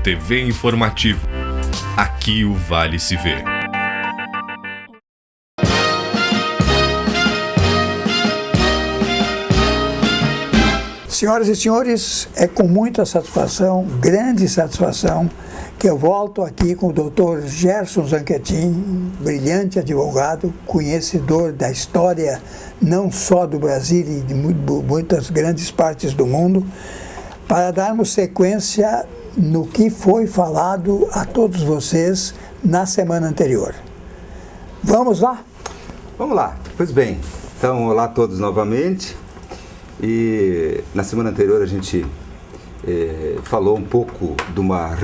TV Informativo. Aqui o Vale se vê. Senhoras e senhores, é com muita satisfação, grande satisfação, que eu volto aqui com o Dr. Gerson Zanquetin, brilhante advogado, conhecedor da história não só do Brasil e de muitas grandes partes do mundo, para darmos sequência no que foi falado a todos vocês na semana anterior. Vamos lá? Vamos lá. Pois bem, então, olá a todos novamente. E na semana anterior a gente falou um pouco de uma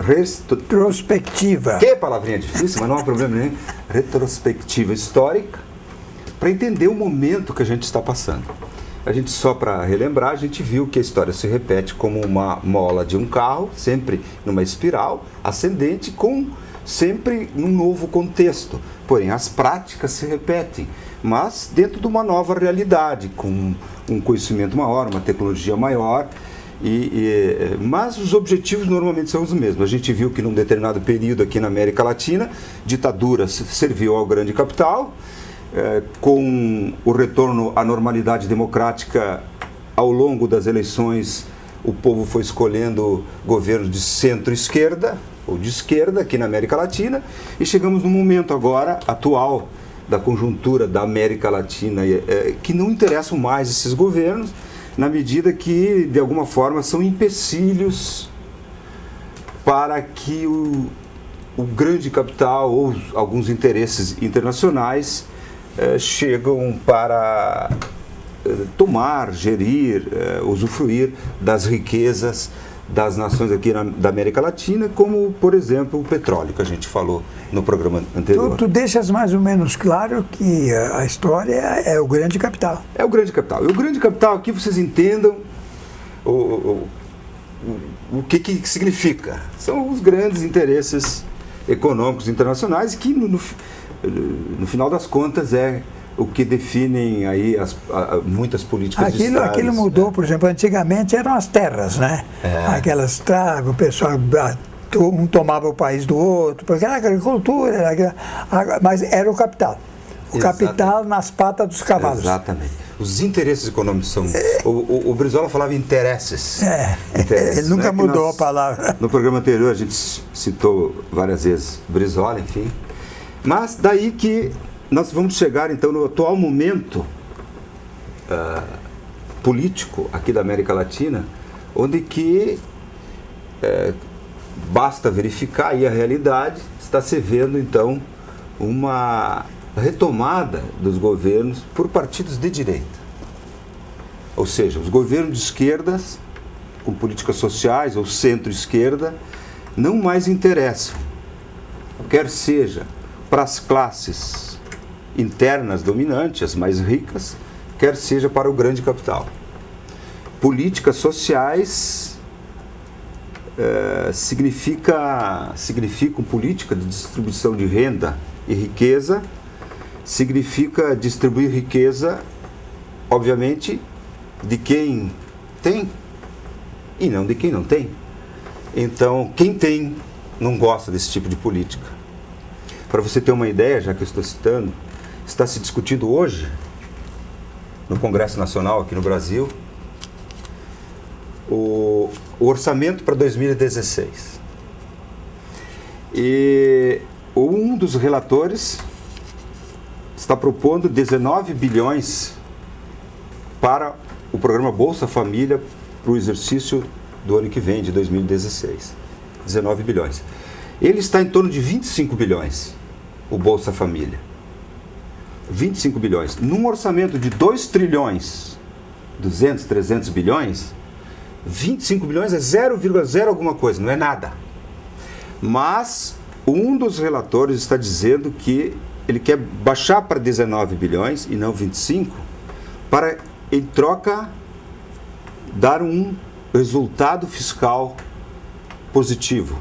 retrospectiva. Que palavrinha difícil, mas não há problema nenhum. Retrospectiva histórica, para entender o momento que a gente está passando. A gente, só para relembrar, a gente viu que a história se repete como uma mola de um carro, sempre numa espiral ascendente, com sempre num novo contexto. Porém, as práticas se repetem, mas dentro de uma nova realidade, com um conhecimento maior, uma tecnologia maior, mas os objetivos normalmente são os mesmos. A gente viu que num determinado período aqui na América Latina, ditadura serviu ao grande capital, com o retorno à normalidade democrática ao longo das eleições, o povo foi escolhendo governos de centro-esquerda, ou de esquerda aqui na América Latina, e chegamos no momento agora atual da conjuntura da América Latina, que não interessam mais esses governos, na medida que, de alguma forma, são empecilhos para que o grande capital ou alguns interesses internacionais chegam para tomar, gerir, usufruir das riquezas das nações aqui da América Latina, como, por exemplo, o petróleo, que a gente falou no programa anterior. Tu deixas mais ou menos claro que a história é o grande capital. É o grande capital. E o grande capital, aqui vocês entendam o que significa. São os grandes interesses econômicos internacionais que, no final das contas, é o que definem aí muitas políticas de Estado. Aquilo mudou, por exemplo, antigamente eram as terras, né? Aquelas o pessoal, um tomava o país do outro, porque era agricultura, mas era o capital. O capital nas patas dos cavalos. Exatamente. Os interesses econômicos são... O Brizola falava interesses. Interesses, ele nunca mudou a palavra. No programa anterior a gente citou várias vezes Brizola, enfim. Mas daí que nós vamos chegar, então, no atual momento político aqui da América Latina, onde que basta verificar aí a realidade, está se vendo, então, uma retomada dos governos por partidos de direita. Ou seja, os governos de esquerdas, com políticas sociais ou centro-esquerda, não mais interessam, quer seja para as classes internas dominantes, as mais ricas, quer seja para o grande capital. Políticas sociais significam política de distribuição de renda e riqueza, significa distribuir riqueza, obviamente, de quem tem e não de quem não tem. Então, quem tem não gosta desse tipo de política. Para você ter uma ideia, já que eu estou citando, está se discutindo hoje, no Congresso Nacional aqui no Brasil, o orçamento para 2016. E um dos relatores está propondo 19 bilhões para o programa Bolsa Família para o exercício do ano que vem, de 2016. 19 bilhões. Ele está em torno de 25 bilhões, o Bolsa Família. 25 bilhões. Num orçamento de 2 trilhões, 200, 300 bilhões, 25 bilhões é 0,0 alguma coisa, não é nada. Mas um dos relatores está dizendo que ele quer baixar para 19 bilhões e não 25, para, em troca, dar um resultado fiscal positivo.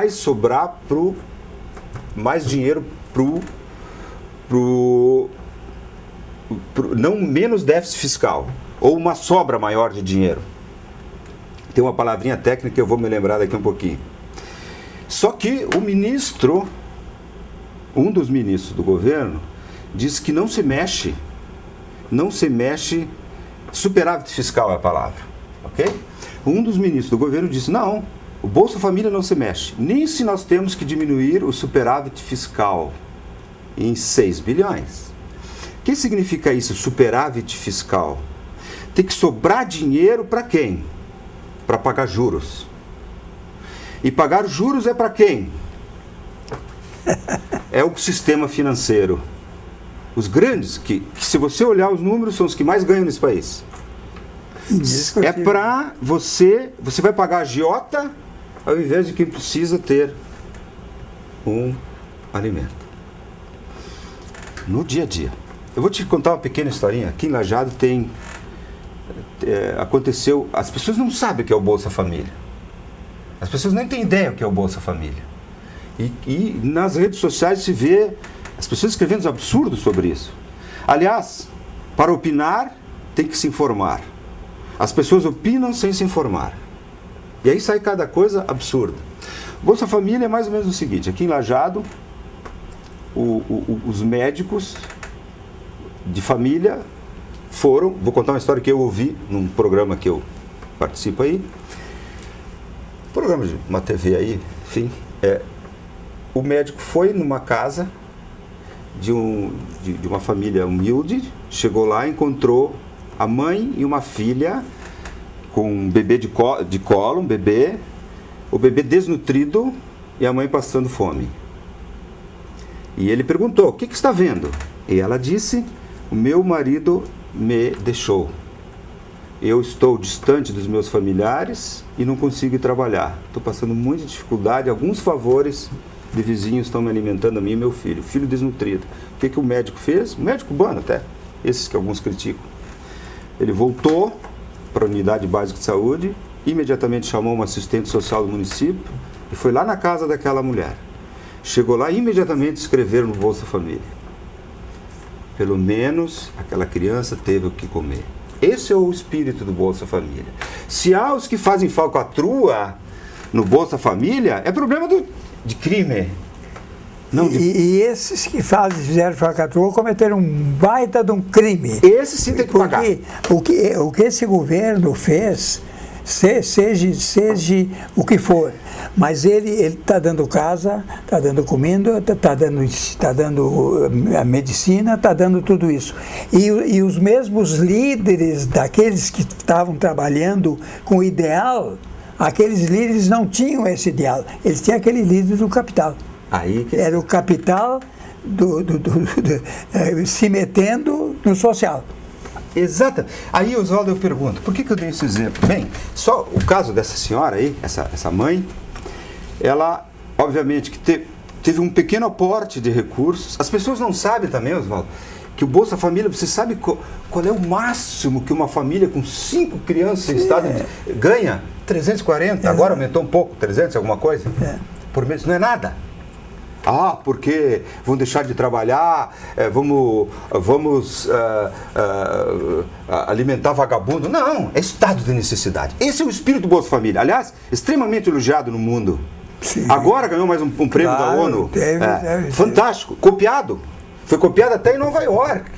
Sobrar mais dinheiro não menos déficit fiscal, ou uma sobra maior de dinheiro. Tem uma palavrinha técnica que eu vou me lembrar daqui um pouquinho. Só que o ministro, um dos ministros do governo, disse que não se mexe, superávit fiscal é a palavra, ok? Um dos ministros do governo disse, não, o Bolsa Família não se mexe, nem se nós temos que diminuir o superávit fiscal em 6 bilhões. O que significa isso, superávit fiscal? Tem que sobrar dinheiro para quem? Para pagar juros. E pagar juros é para quem? É o sistema financeiro. Os grandes, que se você olhar os números, são os que mais ganham nesse país. É para você vai pagar a agiota ao invés de quem precisa ter um alimento. No dia a dia. Eu vou te contar uma pequena historinha. Aqui em Lajeado aconteceu, as pessoas não sabem o que é o Bolsa Família. As pessoas nem têm ideia o que é o Bolsa Família. E nas redes sociais se vê as pessoas escrevendo absurdos sobre isso. Aliás, para opinar, tem que se informar. As pessoas opinam sem se informar. E aí sai cada coisa absurda. Bolsa Família é mais ou menos o seguinte, aqui em Lajeado, os médicos de família vou contar uma história que eu ouvi num programa que eu participo aí, programa de uma TV aí, enfim, o médico foi numa casa de uma família humilde, chegou lá, encontrou a mãe e uma filha com um bebê de colo, um bebê, o bebê desnutrido e a mãe passando fome. E ele perguntou, o que está vendo? E ela disse, o meu marido me deixou. Eu estou distante dos meus familiares e não consigo ir trabalhar. Estou passando muita dificuldade, alguns favores de vizinhos estão me alimentando a mim e meu filho. Filho desnutrido. O que o médico fez? O médico cubano até, esses que alguns criticam. Ele voltou para a unidade básica de saúde, imediatamente chamou uma assistente social do município e foi lá na casa daquela mulher. Chegou lá e imediatamente escreveram no Bolsa Família. Pelo menos aquela criança teve o que comer. Esse é o espírito do Bolsa Família. Se há os que fazem falcatrua no Bolsa Família, é problema de crime. Não E esses que fizeram falcatrua cometeram um baita de um crime. Esse sim tem que pagar. Porque o que esse governo fez, seja o que for, mas ele está dando casa, está dando comida, está dando a medicina, está dando tudo isso. E os mesmos líderes daqueles que estavam trabalhando com o ideal, aqueles líderes não tinham esse ideal, eles tinham aquele líder do capital. Era o capital se metendo no social. Exato. Aí, Oswaldo, eu pergunto, por que eu dei esse exemplo? Bem, só o caso dessa senhora aí, essa mãe, ela, obviamente, que teve um pequeno aporte de recursos. As pessoas não sabem também, Oswaldo, que o Bolsa Família, você sabe qual é o máximo que uma família com 5 crianças em estado ganha? 340, agora aumentou um pouco, 300, alguma coisa? Por mês, não é nada. Porque vão deixar de trabalhar, vamos alimentar vagabundo. Não, é estado de necessidade. Esse é o espírito do Bolsa Família. Aliás, extremamente elogiado no mundo. Sim. Agora ganhou mais um prêmio da ONU. Fantástico. Copiado. Foi copiado até em Nova York.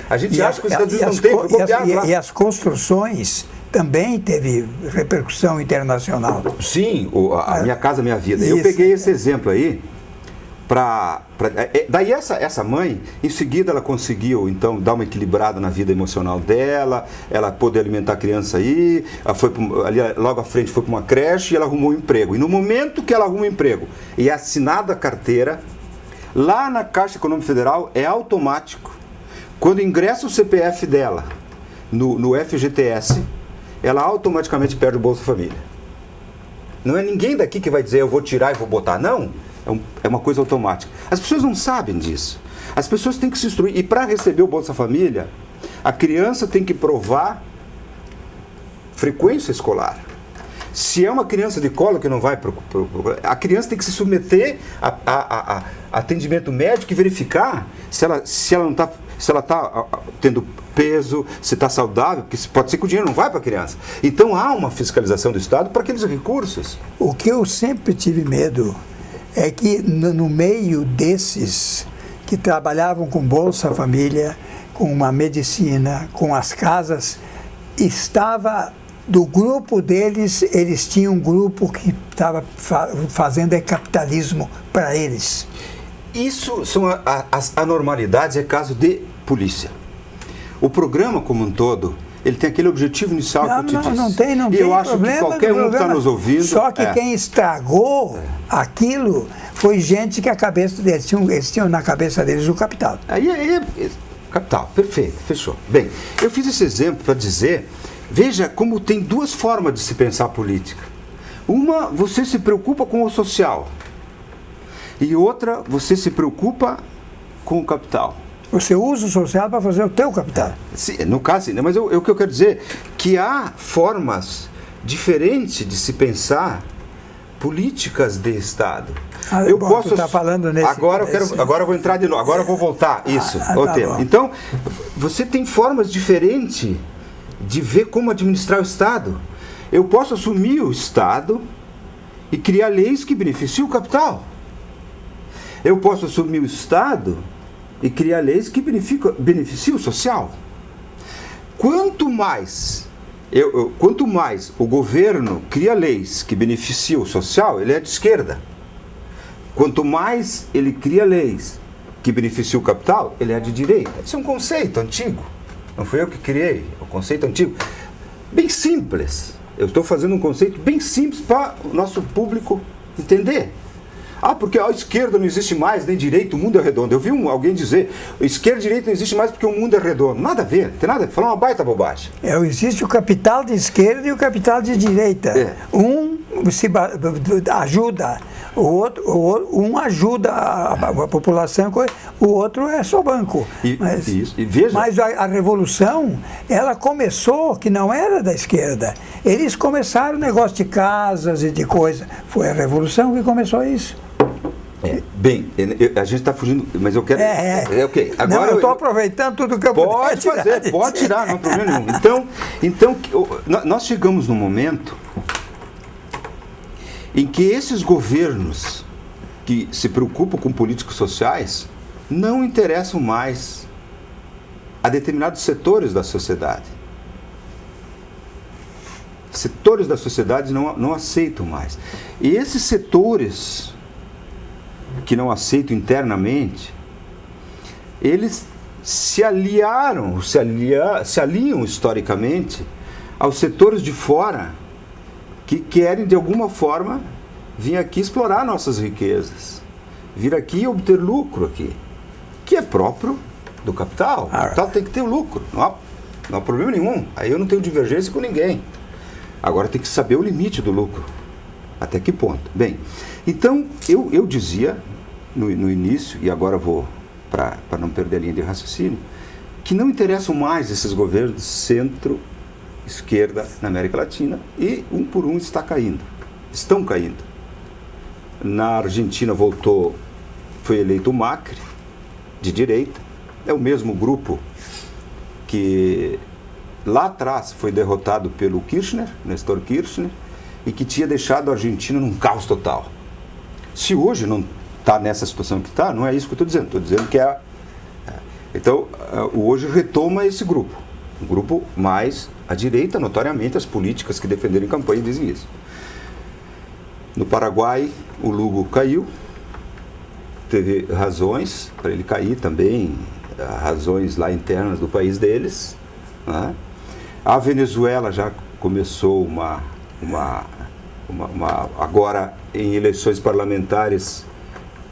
A gente acha que os Estados Unidos não tem, foi copiado lá. E as construções também teve repercussão internacional. Sim, a Minha Casa Minha Vida. Eu peguei esse exemplo aí. Daí essa mãe, em seguida ela conseguiu então dar uma equilibrada na vida emocional dela, ela pôde alimentar a criança aí, ali logo à frente foi para uma creche e ela arrumou um emprego. E no momento que ela arruma um emprego e é assinada a carteira, lá na Caixa Econômica Federal é automático. Quando ingressa o CPF dela no FGTS, ela automaticamente perde o Bolsa Família. Não é ninguém daqui que vai dizer eu vou tirar e vou botar, não. É uma coisa automática. As pessoas não sabem disso. As pessoas têm que se instruir. E para receber o Bolsa Família, a criança tem que provar frequência escolar. Se é uma criança de colo que não vai a criança tem que se submeter a atendimento médico e verificar se ela não está. se ela está tendo peso, se está saudável, porque pode ser que o dinheiro não vai para a criança. Então há uma fiscalização do Estado para aqueles recursos. O que eu sempre tive medo é que no meio desses que trabalhavam com Bolsa Família, com uma medicina, com as casas, estava do grupo deles, eles tinham um grupo que estava fazendo capitalismo para eles. Isso são as anormalidades, é caso de polícia. O programa como um todo, ele tem aquele objetivo inicial que eu te disse. Não tem e eu acho que qualquer um que está nos ouvindo... Só que quem estragou aquilo foi gente que a cabeça deles, eles tinham na cabeça deles o capital. Capital, perfeito, fechou. Bem, eu fiz esse exemplo para dizer, veja como tem duas formas de se pensar a política. Uma, você se preocupa com o social. E outra, você se preocupa com o capital. Você usa o social para fazer o teu capital. Sim, no caso, sim, mas o que eu quero dizer é que há formas diferentes de se pensar políticas de Estado. Eu posso estar falando nesse... Agora eu vou entrar de novo, agora eu vou voltar isso ao tema. Bom. Então, você tem formas diferentes de ver como administrar o Estado. Eu posso assumir o Estado e criar leis que beneficiam o capital. Eu posso assumir o Estado e criar leis que beneficiam o social. Quanto mais o governo cria leis que beneficiam o social, ele é de esquerda. Quanto mais ele cria leis que beneficiam o capital, ele é de direita. Isso é um conceito antigo. Não fui eu que criei, é um conceito antigo. Bem simples. Eu estou fazendo um conceito bem simples para o nosso público entender. Porque a esquerda não existe mais, nem direita, o mundo é redondo. Eu vi alguém dizer, esquerda e direita não existe mais porque o mundo é redondo. Nada a ver, tem nada a ver, falar uma baita bobagem. Existe o capital de esquerda e o capital de direita. Um se ajuda, um ajuda a população, o outro é só banco. Mas a revolução, ela começou, que não era da esquerda. Eles começaram o negócio de casas e de coisa. Foi a revolução que começou isso. Bem, a gente está fugindo, mas eu quero... Ok. Agora eu estou aproveitando tudo que eu puder tirar. Pode tirar, não há problema nenhum. Então, nós chegamos num momento em que esses governos que se preocupam com políticas sociais não interessam mais a determinados setores da sociedade. Setores da sociedade não aceitam mais. E esses setores que não aceitam internamente, eles se aliam historicamente aos setores de fora que querem, de alguma forma, vir aqui explorar nossas riquezas, vir aqui obter lucro aqui, que é próprio do capital. O capital tem que ter lucro, não há problema nenhum. Aí eu não tenho divergência com ninguém. Agora tem que saber o limite do lucro. Até que ponto? Bem, então eu dizia no início, e agora vou para não perder a linha de raciocínio, que não interessam mais esses governos de centro-esquerda na América Latina e um por um estão caindo. Na Argentina foi eleito o Macri, de direita, é o mesmo grupo que lá atrás foi derrotado pelo Kirchner, Néstor Kirchner, e que tinha deixado a Argentina num caos total. Se hoje não está nessa situação que está, não é isso que eu estou dizendo que Então, hoje retoma esse grupo, um grupo mais à direita, notoriamente as políticas que defenderam em campanha dizem isso. No Paraguai, o Lugo caiu, teve razões para ele cair também, razões lá internas do país deles, né? A Venezuela já começou agora em eleições parlamentares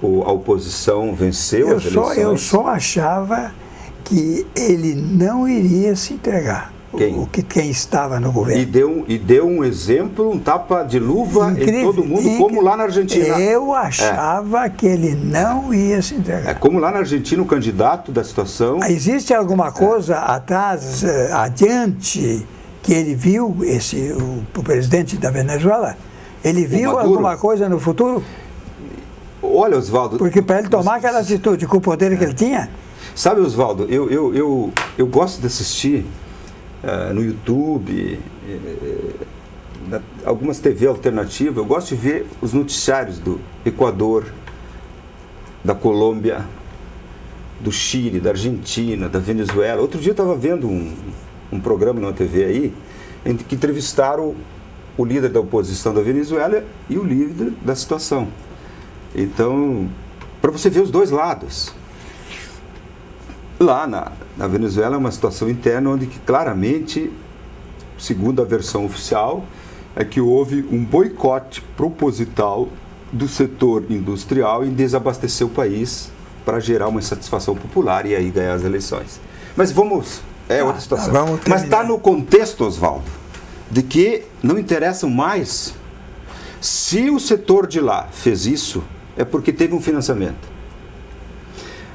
a oposição venceu as eleições. Eu só achava que ele não iria se entregar. Quem estava no governo. E deu um exemplo, um tapa de luva em todo mundo, como lá na Argentina. Eu achava que ele não ia se entregar. Como lá na Argentina, o candidato da situação... Existe alguma coisa atrás, adiante, que ele viu, o presidente da Venezuela? Ele viu alguma coisa no futuro? Olha, Oswaldo... Porque para ele tomar aquela atitude com o poder que ele tinha... Sabe, Oswaldo, eu gosto de assistir no YouTube, algumas TV alternativas, eu gosto de ver os noticiários do Equador, da Colômbia, do Chile, da Argentina, da Venezuela. Outro dia eu estava vendo um programa na TV aí, em que entrevistaram o líder da oposição da Venezuela e o líder da situação. Então, para você ver os dois lados. Lá na Venezuela é uma situação interna onde que claramente, segundo a versão oficial, é que houve um boicote proposital do setor industrial em desabastecer o país para gerar uma insatisfação popular e aí ganhar as eleições. Mas vamos... É outra situação. Mas está no contexto, Oswaldo, de que não interessam mais. Se o setor de lá fez isso, é porque teve um financiamento.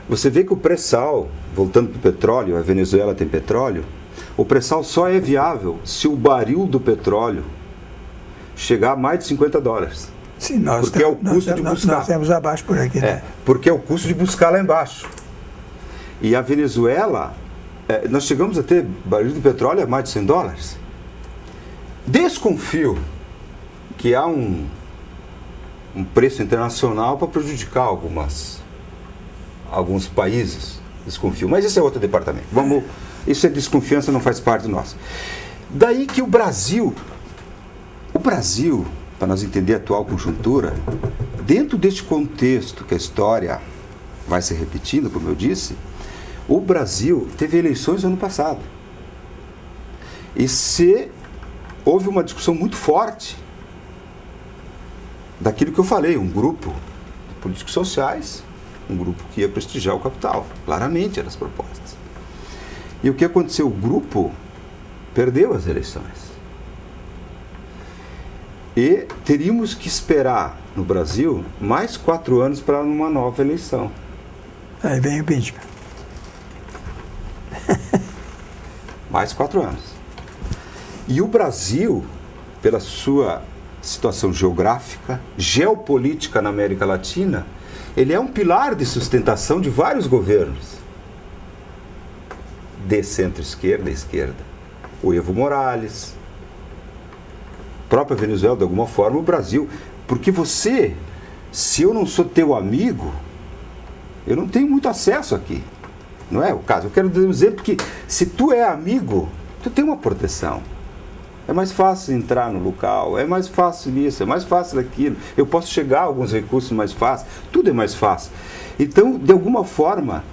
Você vê que o pré-sal, voltando para o petróleo, a Venezuela tem petróleo, o pré-sal só é viável se o barril do petróleo chegar a mais de $50. Sim, porque é o custo de buscar. Nós temos abaixo por aqui, né? Porque é o custo de buscar lá embaixo. E a Venezuela, nós chegamos a ter barril de petróleo a mais de $100. Desconfio que há um preço internacional para prejudicar alguns países. Desconfio. Mas esse é outro departamento. Isso é desconfiança, não faz parte do nosso. Daí que o Brasil, para nós entender a atual conjuntura, dentro deste contexto que a história vai se repetindo, como eu disse, o Brasil teve eleições no ano passado. E houve uma discussão muito forte daquilo que eu falei, um grupo de políticos sociais, um grupo que ia prestigiar o capital, claramente eram as propostas. E o que aconteceu? O grupo perdeu as eleições. E teríamos que esperar no Brasil mais 4 anos para uma nova eleição. Aí vem o impeachment. Mais 4 anos. E o Brasil, pela sua situação geográfica, geopolítica na América Latina, ele é um pilar de sustentação de vários governos de centro-esquerda e esquerda. O Evo Morales, a própria Venezuela, de alguma forma, o Brasil. Porque se eu não sou teu amigo, eu não tenho muito acesso aqui. Não é o caso. Eu quero dizer que se tu é amigo, tu tem uma proteção. É mais fácil entrar no local, é mais fácil isso, é mais fácil aquilo. Eu posso chegar a alguns recursos mais fácil, tudo é mais fácil. Então, de alguma forma,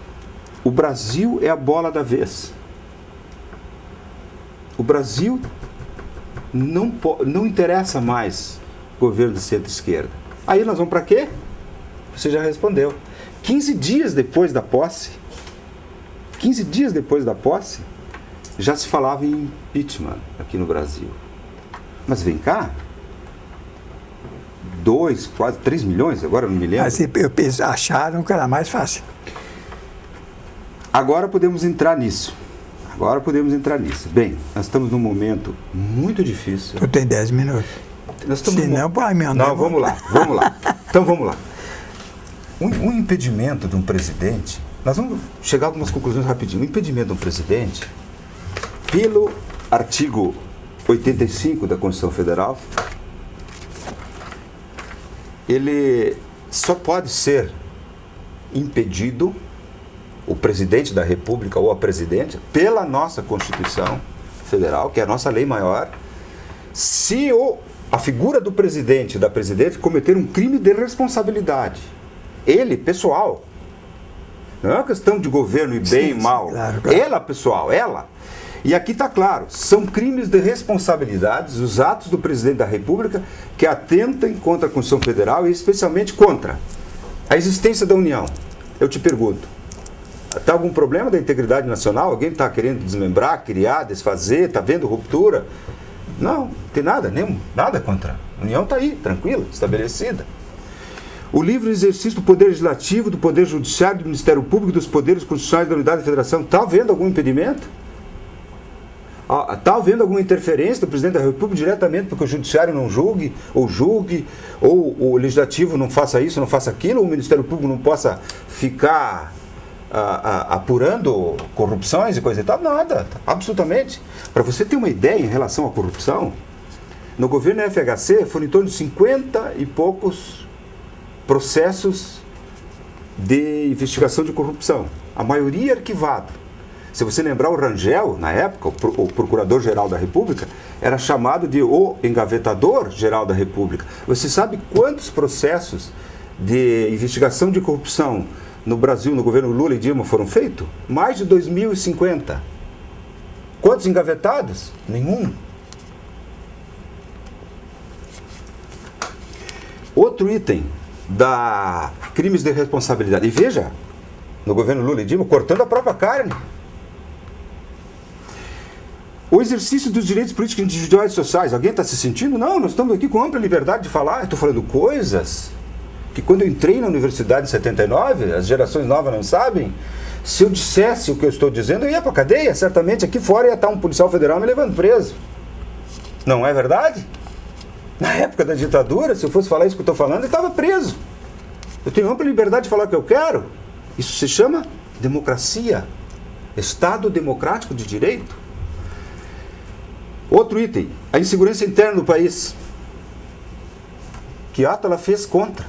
o Brasil é a bola da vez. O Brasil não interessa mais o governo de centro-esquerda. Aí nós vamos para quê? Você já respondeu. 15 dias depois da posse, já se falava em impeachment aqui no Brasil. Mas vem cá, 2, quase 3 milhões, agora não me lembro. Mas acharam que era mais fácil. Agora podemos entrar nisso. Bem, nós estamos num momento muito difícil. Tu tem 10 minutos. Se não, pai, meu Deus. Não, vamos lá. Então vamos lá. Um impedimento de um presidente, nós vamos chegar a algumas conclusões rapidinho. O impedimento de um presidente, pelo artigo 85 da Constituição Federal, ele só pode ser impedido, o presidente da República ou a presidente, pela nossa Constituição Federal, que é a nossa lei maior, se a figura do presidente e da presidente cometer um crime de responsabilidade. Ele, pessoal. Não é uma questão de governo e bem e mal. Claro. Ela, pessoal, ela. E aqui está claro, são crimes de responsabilidade os atos do presidente da República que atentem contra a Constituição Federal e especialmente contra a existência da União. Eu te pergunto, está algum problema da integridade nacional? Alguém está querendo desmembrar, criar, desfazer, está vendo ruptura? Não tem nada, nada contra. A União está aí, tranquila, estabelecida. O livre exercício do Poder Legislativo, do Poder Judiciário, do Ministério Público, dos poderes constitucionais da Unidade da Federação, está havendo algum impedimento? Está havendo alguma interferência do Presidente da República diretamente porque o Judiciário não julgue, ou o Legislativo não faça isso, não faça aquilo, ou o Ministério Público não possa ficar apurando corrupções e coisa e tal? Nada, absolutamente. Para você ter uma ideia em relação à corrupção, no governo FHC foram em torno de 50 e poucos processos de investigação de corrupção. A maioria arquivado. Se você lembrar, o Rangel, na época, o Procurador-Geral da República, era chamado de o Engavetador-Geral da República. Você sabe quantos processos de investigação de corrupção no Brasil, no governo Lula e Dilma, foram feitos? Mais de 2.050. Quantos engavetados? Nenhum. Outro item da crimes de responsabilidade. E veja, no governo Lula e Dilma, cortando a própria carne. O exercício dos direitos políticos individuais e sociais. Alguém está se sentindo? Não, nós estamos aqui com ampla liberdade de falar. Eu estou falando coisas que quando eu entrei na universidade em 79, as gerações novas não sabem. Se eu dissesse o que eu estou dizendo, eu ia para a cadeia. Certamente aqui fora ia estar um policial federal me levando preso. Não é verdade? Na época da ditadura, se eu fosse falar isso que eu estou falando, eu estava preso. Eu tenho ampla liberdade de falar o que eu quero. Isso se chama democracia. Estado democrático de direito. Outro item, a insegurança interna do país. Que ato ela fez contra?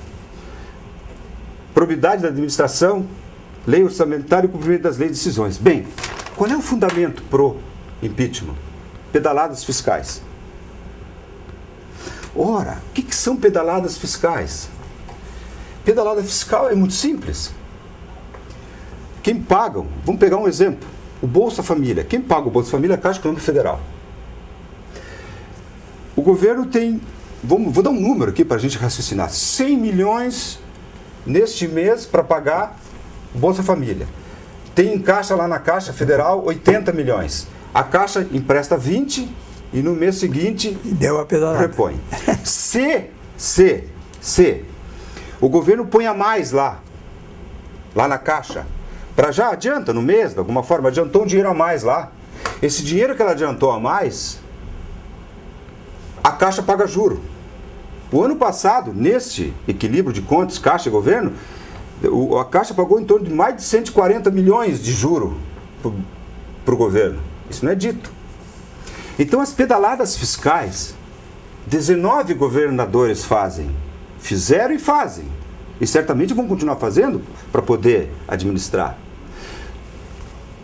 Probidade da administração, lei orçamentária e cumprimento das leis e decisões. Bem, qual é o fundamento pro impeachment? Pedaladas fiscais. Ora, o que são pedaladas fiscais? Pedalada fiscal é muito simples. Quem pagam, vamos pegar um exemplo, o Bolsa Família. Quem paga o Bolsa Família é a Caixa Econômica Federal. O governo tem, vou dar um número aqui para a gente raciocinar, 100 milhões neste mês para pagar o Bolsa Família. Tem em caixa lá na Caixa Federal 80 milhões. A Caixa empresta 20 e no mês seguinte deu a pedalada. Repõe. Se o governo põe a mais lá na Caixa, para já adianta no mês, de alguma forma, adiantou um dinheiro a mais lá. Esse dinheiro que ela adiantou a mais, a Caixa paga juro. O ano passado, neste equilíbrio de contas, Caixa e governo, a Caixa pagou em torno de mais de 140 milhões de juro para o governo. Isso não é dito. Então, as pedaladas fiscais, 19 governadores fizeram e fazem. E certamente vão continuar fazendo para poder administrar.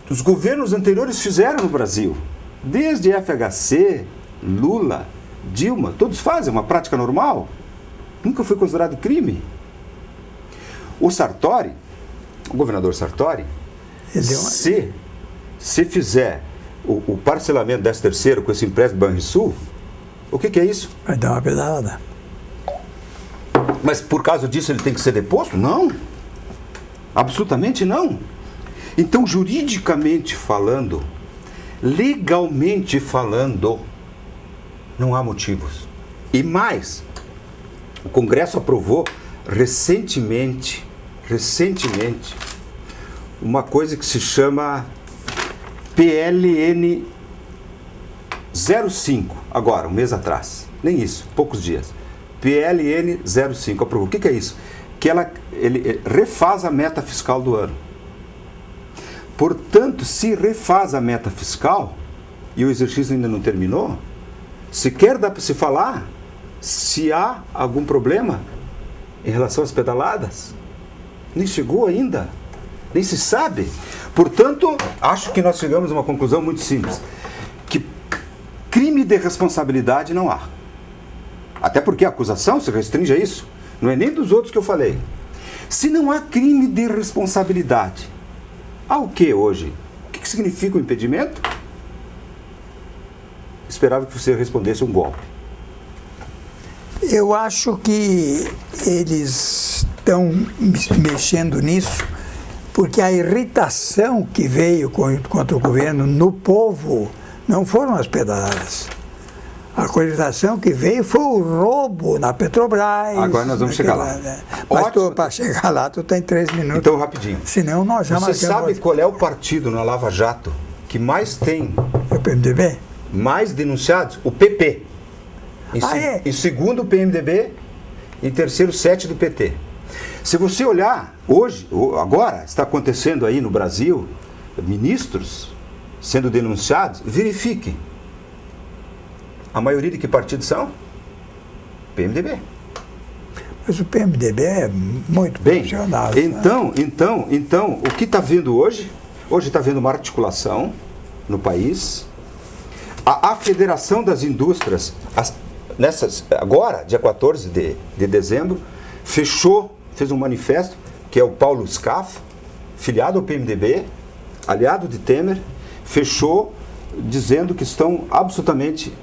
Os governos anteriores fizeram no Brasil. Desde FHC, Lula, Dilma, todos fazem, uma prática normal. Nunca foi considerado crime. O Sartori, o governador Sartori, se fizer o parcelamento 13º com esse empréstimo do Banrisul, o que é isso? Vai dar uma pedalada. Mas por causa disso ele tem que ser deposto? Não. Absolutamente não. Então, juridicamente falando, legalmente falando, não há motivos. E mais, o Congresso aprovou recentemente, uma coisa que se chama PLN 05, agora, um mês atrás. Nem isso, poucos dias. PLN 05 aprovou. O que é isso? Que ele refaz a meta fiscal do ano. Portanto, se refaz a meta fiscal, e o exercício ainda não terminou, sequer dá para se falar se há algum problema em relação às pedaladas. Nem chegou ainda, nem se sabe. Portanto, acho que nós chegamos a uma conclusão muito simples, que crime de responsabilidade não há. Até porque a acusação se restringe a isso, não é nem dos outros que eu falei. Se não há crime de responsabilidade, há o que hoje? O que significa o impedimento? Esperava que você respondesse um golpe. Eu acho que eles estão mexendo nisso porque a irritação que veio contra o governo no povo não foram as pedaladas. A irritação que veio foi o roubo na Petrobras. Agora nós vamos chegar lá. Mas para chegar lá, tu tem 3 minutos. Então, rapidinho. Senão nós já Você sabe qual é o partido na Lava Jato que mais tem? É o PMDB? Mais denunciados? O PP. Em segundo, o PMDB. Em terceiro, 7 do PT. Se você olhar, hoje, agora, está acontecendo aí no Brasil, ministros sendo denunciados, verifiquem. A maioria de que partidos são? PMDB. Mas o PMDB é muito profissional. Então, o que está vendo hoje? Hoje está havendo uma articulação no país. A Federação das Indústrias, agora, dia 14 de dezembro, fez um manifesto, que é o Paulo Scaff, filiado ao PMDB, aliado de Temer, fechou dizendo que estão absolutamente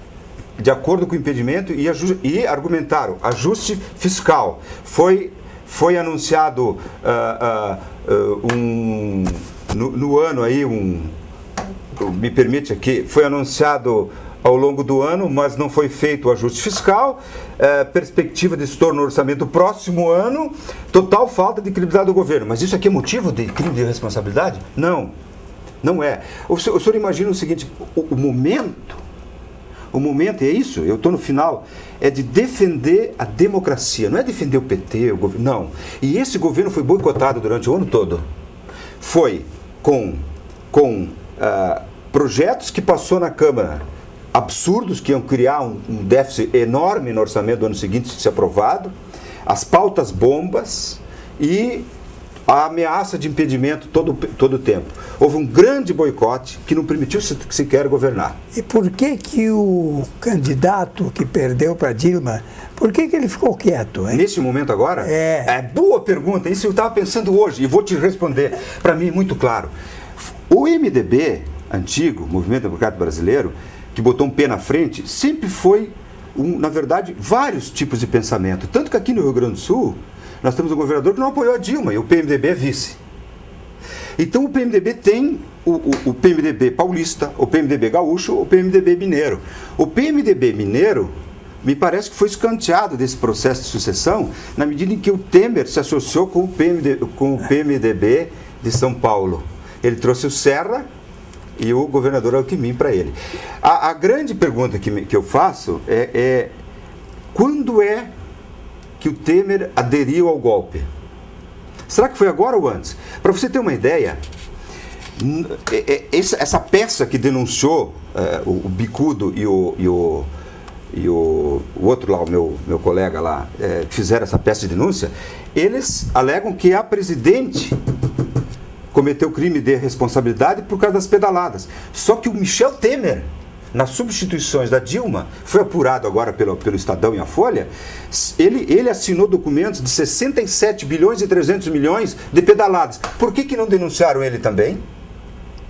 de acordo com o impedimento e argumentaram ajuste fiscal. Foi anunciado no ano aí, me permite aqui, foi anunciado ao longo do ano, mas não foi feito o ajuste fiscal, perspectiva de estouro no orçamento próximo ano, total falta de credibilidade do governo. Mas isso aqui é motivo de crime de responsabilidade? Não, não é. O senhor imagina o seguinte, o momento é isso, eu estou no final, é de defender a democracia, não é defender o PT, o governo, não. E esse governo foi boicotado durante o ano todo. Foi com projetos que passou na Câmara, absurdos, que iam criar um déficit enorme no orçamento do ano seguinte, se aprovado, as pautas bombas e a ameaça de impedimento todo o tempo. Houve um grande boicote que não permitiu sequer governar. E por que o candidato que perdeu para Dilma, por que ele ficou quieto? Hein? Nesse momento agora? É boa pergunta, isso eu estava pensando hoje e vou te responder. Para mim é muito claro. O MDB, antigo, Movimento Democrático Brasileiro, que botou um pé na frente, sempre foi, na verdade, vários tipos de pensamento. Tanto que aqui no Rio Grande do Sul, nós temos um governador que não apoiou a Dilma e o PMDB é vice. Então o PMDB tem o PMDB paulista, o PMDB gaúcho, o PMDB mineiro. O PMDB mineiro, me parece que foi escanteado desse processo de sucessão, na medida em que o Temer se associou com o PMDB de São Paulo. Ele trouxe o Serra e o governador Alckmin para ele. A grande pergunta que eu faço é quando é que o Temer aderiu ao golpe? Será que foi agora ou antes? Para você ter uma ideia, essa peça que denunciou o Bicudo e o outro lá, o meu colega lá, que fizeram essa peça de denúncia, eles alegam que a presidente cometeu crime de responsabilidade por causa das pedaladas. Só que o Michel Temer, nas substituições da Dilma, foi apurado agora pelo Estadão e a Folha, ele assinou documentos de 67 bilhões e 300 milhões de pedaladas. Por que não denunciaram ele também?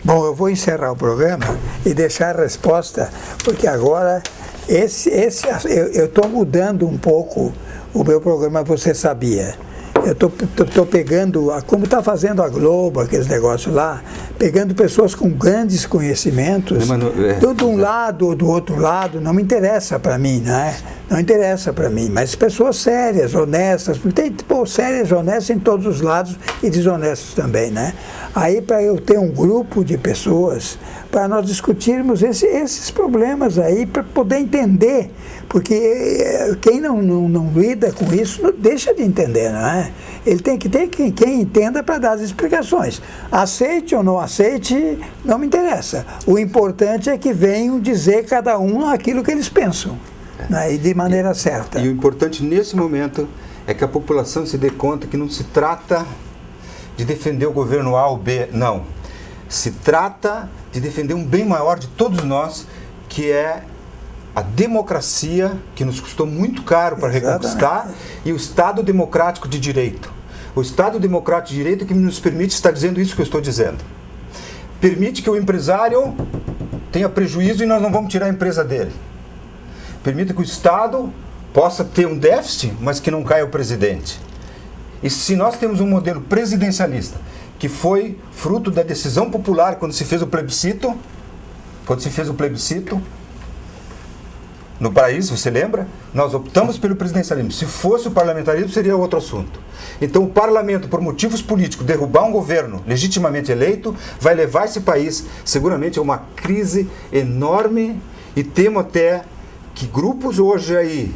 Bom, eu vou encerrar o programa e deixar a resposta, porque agora eu estou mudando um pouco o meu programa, você sabia. Eu estou pegando, como está fazendo a Globo, aqueles negócios lá, pegando pessoas com grandes conhecimentos, de um lado ou do outro lado, não me interessa para mim, né? Não interessa para mim, mas pessoas sérias, honestas, porque tem sérias, honestas em todos os lados e desonestos também, né? Aí para eu ter um grupo de pessoas, para nós discutirmos esses problemas aí, para poder entender, porque quem não lida com isso não deixa de entender, não é? Ele tem que ter quem entenda para dar as explicações. Aceite ou não aceite, não me interessa. O importante é que venham dizer cada um aquilo que eles pensam, né? E de maneira certa. E o importante nesse momento é que a população se dê conta que não se trata de defender o governo A ou B, não. Se trata de defender um bem maior de todos nós, que é a democracia, que nos custou muito caro para reconquistar, e o Estado democrático de direito. O Estado democrático de direito que nos permite estar dizendo isso que eu estou dizendo. Permite que o empresário tenha prejuízo e nós não vamos tirar a empresa dele. Permite que o Estado possa ter um déficit, mas que não caia o presidente. E se nós temos um modelo presidencialista, que foi fruto da decisão popular quando se fez o plebiscito no país, você lembra? Nós optamos pelo presidencialismo. Se fosse o parlamentarismo, seria outro assunto. Então, o parlamento, por motivos políticos, derrubar um governo legitimamente eleito, vai levar esse país, seguramente, a uma crise enorme, e temo até que grupos hoje aí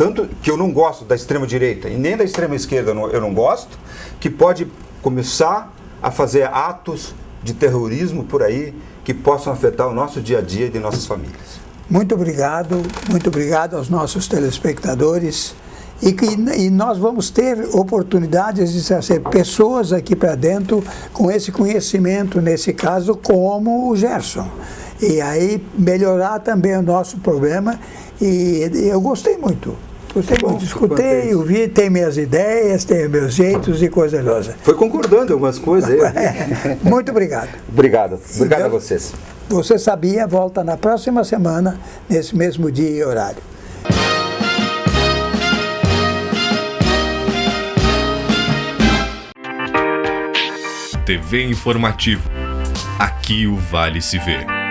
tanto que eu não gosto da extrema-direita e nem da extrema-esquerda eu não gosto, que pode começar a fazer atos de terrorismo por aí que possam afetar o nosso dia a dia e de nossas famílias. Muito obrigado aos nossos telespectadores e nós vamos ter oportunidades de trazer pessoas aqui para dentro com esse conhecimento, nesse caso, como o Gerson. E aí melhorar também o nosso problema e eu gostei muito. Escutei, ouvi, tem minhas ideias, tem meus jeitos e coisa ilosa. Foi concordando algumas coisas aí. Muito obrigado. Obrigado a vocês. Você Sabia volta na próxima semana, nesse mesmo dia e horário. TV Informativo. Aqui o Vale se vê.